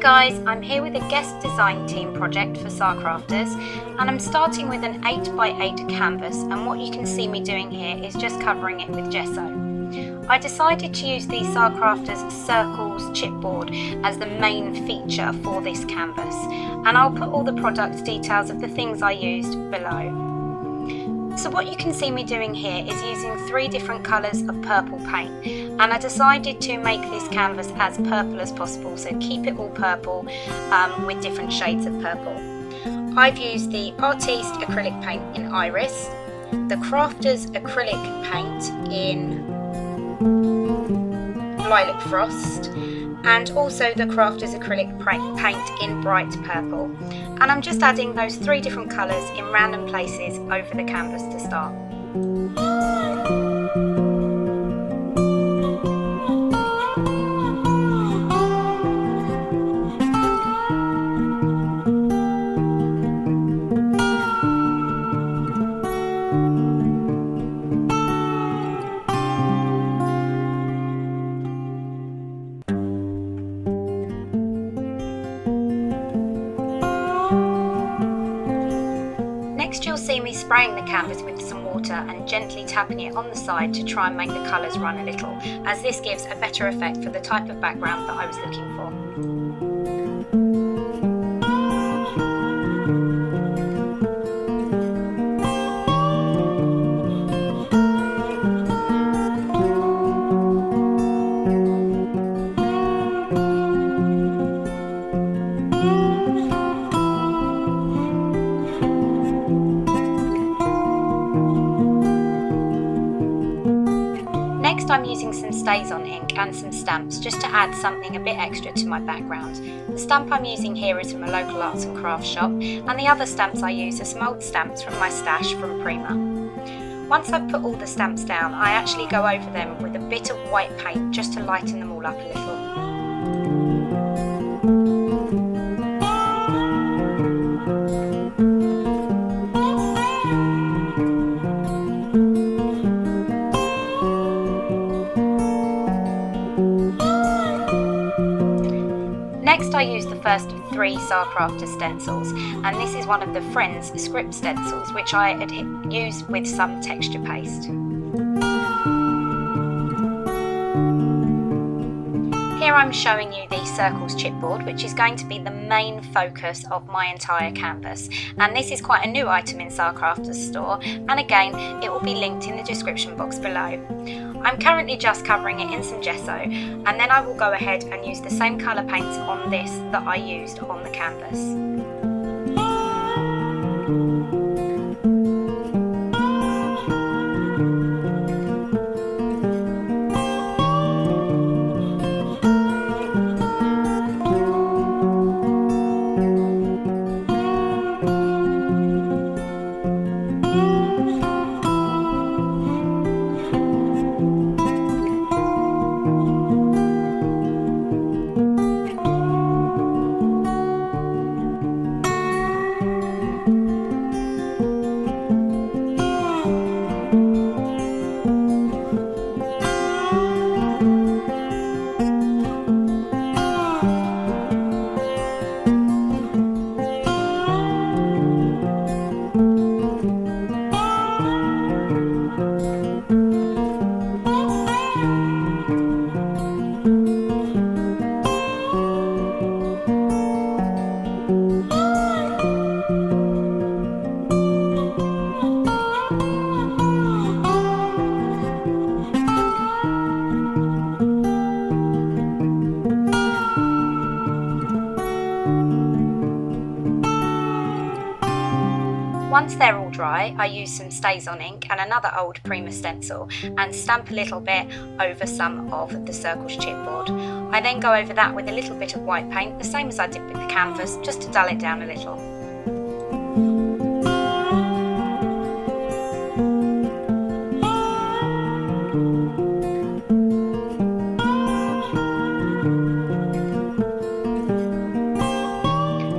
guys, I'm here with a guest design team project for Sacrafters, and I'm starting with an 8x8 canvas, and what you can see me doing here is just covering it with gesso. I decided to use the Sacrafters Circles chipboard as the main feature for this canvas, and I'll put all the product details of the things I used below. So what you can see me doing here is using 3 different colours of purple paint, and I decided to make this canvas as purple as possible, so keep it all purple with different shades of purple. I've used the Artiste acrylic paint in Iris, the Crafters acrylic paint in Lilac Frost, and also the Crafters acrylic paint in Bright Purple. And I'm just adding those 3 different colours in random places over the canvas to start. Next you'll see me spraying the canvas with some water and gently tapping it on the side to try and make the colours run a little, as this gives a better effect for the type of background that I was looking for. Next I'm using some StazOn ink and some stamps just to add something a bit extra to my background. The stamp I'm using here is from a local arts and crafts shop, and the other stamps I use are some old stamps from my stash from Prima. Once I've put all the stamps down, I actually go over them with a bit of white paint just to lighten them all up a little. Next I use the first of 3 Sacrafters stencils, and this is one of the Friends script stencils which I had used with some texture paste. Here I'm showing you the Circles chipboard, which is going to be the main focus of my entire canvas, and this is quite a new item in Sacrafters store, and again it will be linked in the description box below. I'm currently just covering it in some gesso, and then I will go ahead and use the same colour paints on this that I used on the canvas. Once they're all dry, I use some StazOn ink and another old Prima stencil and stamp a little bit over some of the Circles chipboard. I then go over that with a little bit of white paint, the same as I did with the canvas, just to dull it down a little.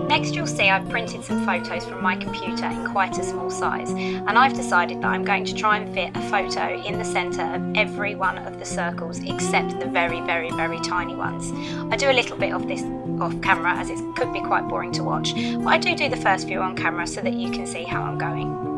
Next you'll see I've printed some photos from my computer in quite a small size, and I've decided that I'm going to try and fit a photo in the centre of every one of the circles except the very, very, very tiny ones. I do a little bit of this off camera as it could be quite boring to watch, but I do the first few on camera so that you can see how I'm going.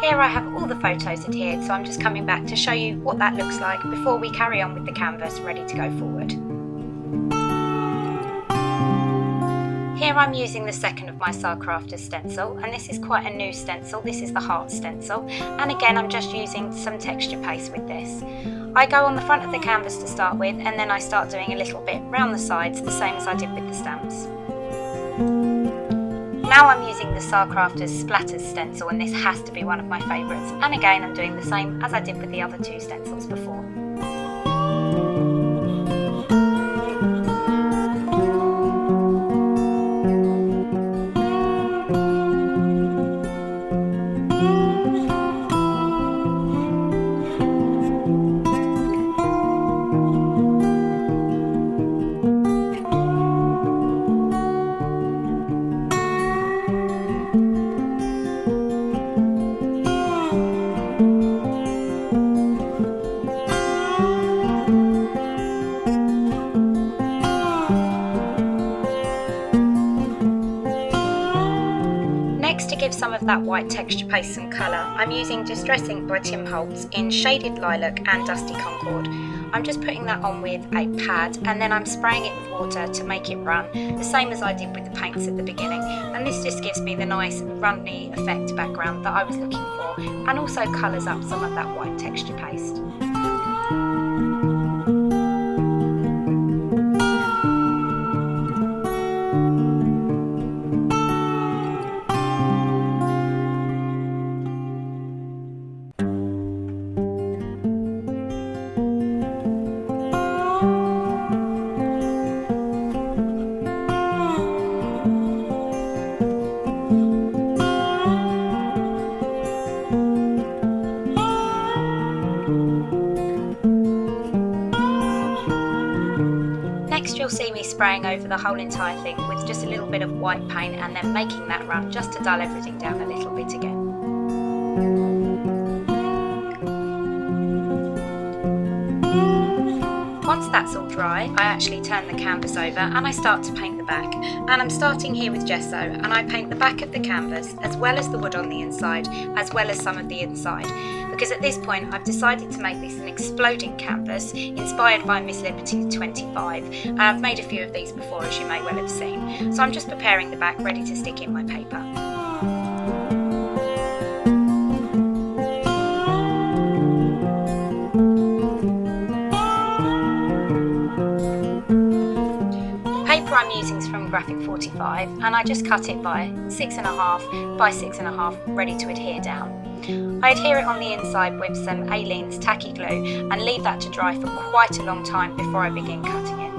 Here I have all the photos adhered, so I'm just coming back to show you what that looks like before we carry on with the canvas ready to go forward. Here I'm using the second of my Sacrafters stencil, and this is quite a new stencil. This is the heart stencil, and again I'm just using some texture paste with this. I go on the front of the canvas to start with, and then I start doing a little bit round the sides, the same as I did with the stamps. Now I'm using the Sacrafters Splatters stencil, and this has to be one of my favourites, and again I'm doing the same as I did with the other two stencils before. Next, to give some of that white texture paste some colour, I'm using Distress Ink by Tim Holtz in Shaded Lilac and Dusty Concord. I'm just putting that on with a pad, and then I'm spraying it with water to make it run, the same as I did with the paints at the beginning, and this just gives me the nice runny effect background that I was looking for, and also colours up some of that white texture paste. Next you'll see me spraying over the whole entire thing with just a little bit of white paint, and then making that run just to dull everything down a little bit again. Once that's all dry, I actually turn the canvas over and I start to paint the back. And I'm starting here with gesso, and I paint the back of the canvas as well as the wood on the inside, as well as some of the inside. Because at this point I've decided to make this an exploding canvas inspired by Miss Liberty 25, and I've made a few of these before, as you may well have seen. So I'm just preparing the back ready to stick in my paper. The paper I'm using is from Graphic 45, and I just cut it by 6.5 by 6.5, ready to adhere down. I adhere it on the inside with some Aleene's tacky glue and leave that to dry for quite a long time before I begin cutting it.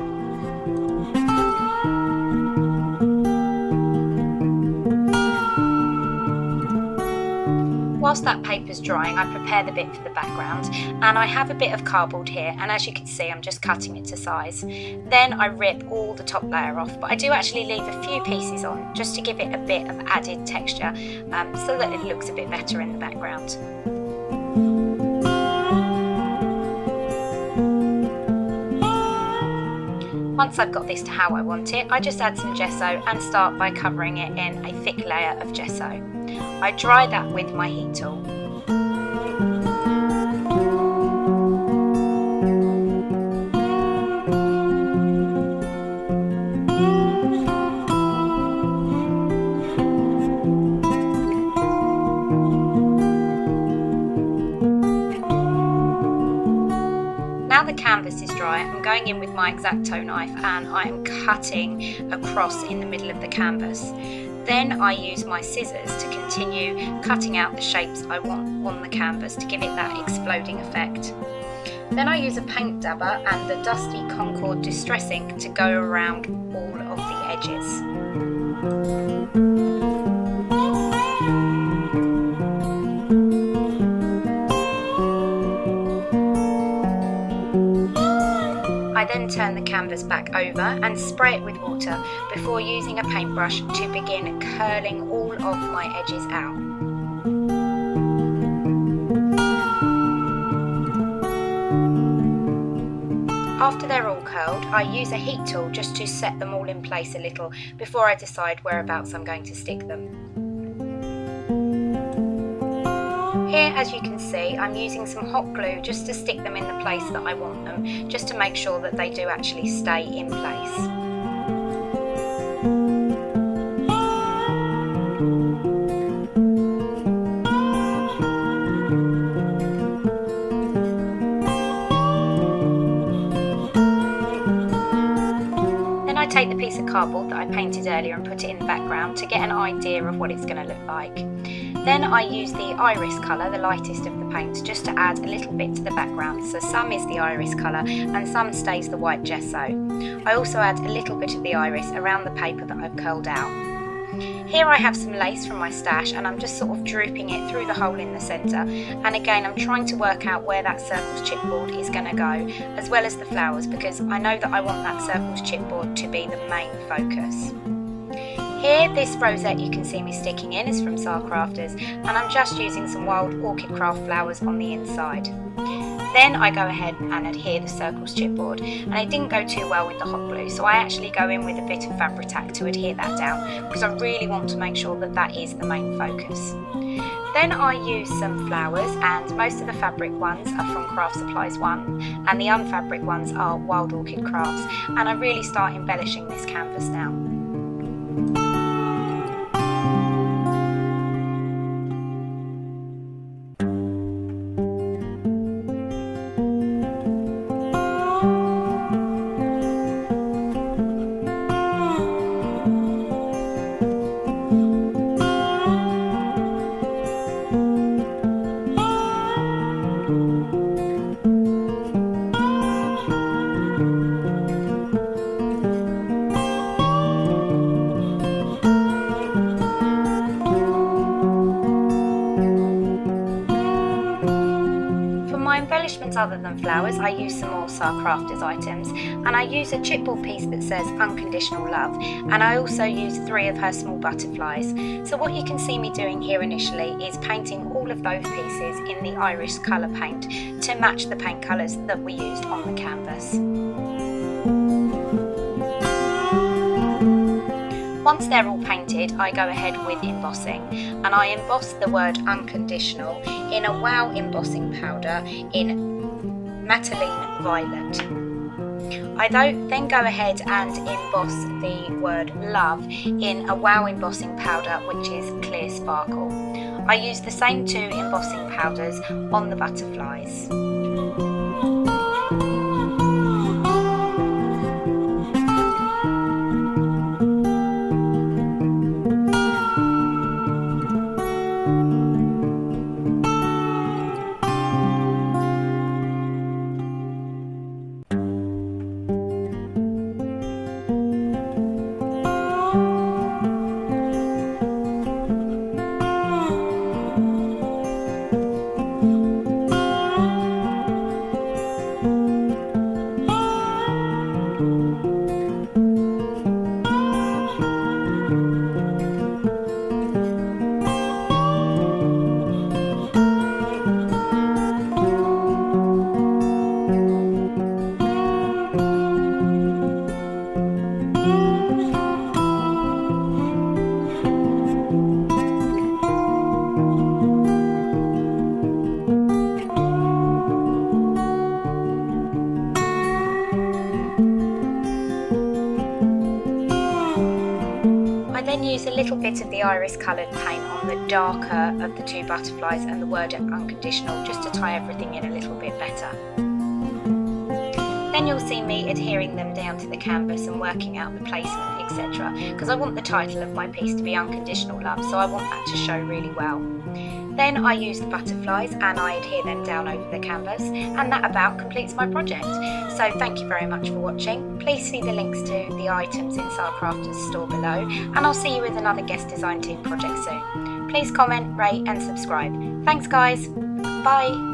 Whilst that paper's drying, I prepare the bit for the background, and I have a bit of cardboard here, and as you can see I'm just cutting it to size. Then I rip all the top layer off, but I do actually leave a few pieces on just to give it a bit of added texture, so that it looks a bit better in the background. Once I've got this to how I want it, I just add some gesso and start by covering it in a thick layer of gesso. I dry that with my heat tool. going in with my X-Acto knife and I am cutting across in the middle of the canvas. Then I use my scissors to continue cutting out the shapes I want on the canvas to give it that exploding effect. Then I use a paint dabber and the Dusty Concord Distress ink to go around all of the edges. I then turn the canvas back over and spray it with water before using a paintbrush to begin curling all of my edges out. After they're all curled, I use a heat tool just to set them all in place a little before I decide whereabouts I'm going to stick them. Here, as you can see, I'm using some hot glue just to stick them in the place that I want them, just to make sure that they do actually stay in place. I take the piece of cardboard that I painted earlier and put it in the background to get an idea of what it's going to look like. Then I use the iris colour, the lightest of the paints, just to add a little bit to the background. So some is the iris colour and some stays the white gesso. I also add a little bit of the iris around the paper that I've curled out. Here I have some lace from my stash and I'm just sort of drooping it through the hole in the centre, and again I'm trying to work out where that circles chipboard is going to go, as well as the flowers, because I know that I want that circles chipboard to be the main focus. Here, this rosette you can see me sticking in is from Sacrafters, and I'm just using some wild orchid craft flowers on the inside. Then I go ahead and adhere the circles chipboard, and it didn't go too well with the hot glue, so I actually go in with a bit of Fabri-Tac to adhere that down, because I really want to make sure that that is the main focus. Then I use some flowers, and most of the fabric ones are from Craft Supplies 1, and the unfabric ones are Wild Orchid Crafts, and I really start embellishing this canvas now. Embellishments other than flowers, I use some more Sacrafters items, and I use a chipboard piece that says Unconditional Love, and I also use 3 of her small butterflies. So what you can see me doing here initially is painting all of those pieces in the iris colour paint to match the paint colours that we used on the canvas. Once they're all painted, I go ahead with embossing, and I emboss the word Unconditional in a Wow embossing powder in Mataline Violet. I then go ahead and emboss the word Love in a Wow embossing powder, which is Clear Sparkle. I use the same 2 embossing powders on the butterflies. Use a little bit of the iris coloured paint on the darker of the 2 butterflies and the word Unconditional, just to tie everything in a little bit better. Then you'll see me adhering them down to the canvas and working out the placement, etc. Because I want the title of my piece to be Unconditional Love, so I want that to show really well. Then I use the butterflies and I adhere them down over the canvas, and that about completes my project. So thank you very much for watching. Please see the links to the items in Sacrafters store below, and I'll see you with another guest design team project soon. Please comment, rate and subscribe. Thanks guys. Bye.